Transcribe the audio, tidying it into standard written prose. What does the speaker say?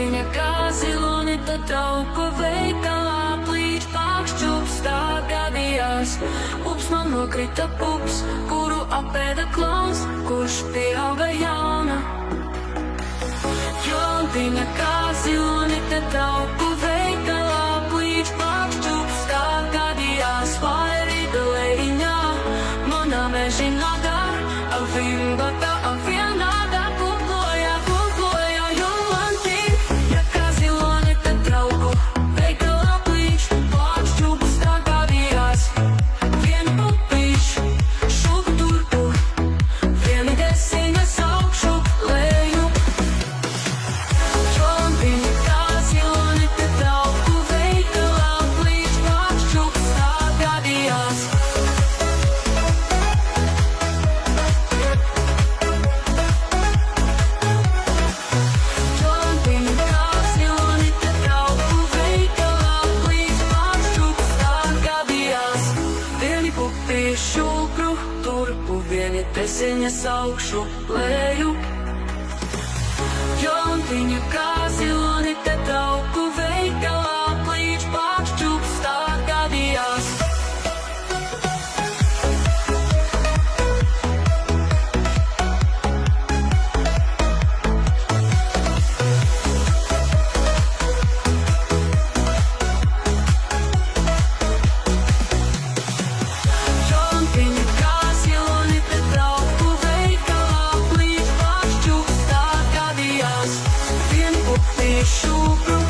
viņa kā zilonita trauku veikalā plīš pakšķups, tā gadījās. Ups man nokrita pups, kuru apēda klauns, kurš pieauga jauna. Viņa kā zilonita trauku veikalā plīš pakšķups, tā gadījās. Vairīga lejiņā, manā mežinādā, avimbata, avienādā, kukloja, jolanti. Ja kā zilonita trauku veikalā plīš pakšķups, tā gadījās. Vien pupīš, šup turpu, vieni desiņas augšu, leju. Šukru, turpu, vieni tesiņas augšu, leju. Jontiņa kā zilonita trauku veikalā plīš pakšķups, tā gadījās. Šukru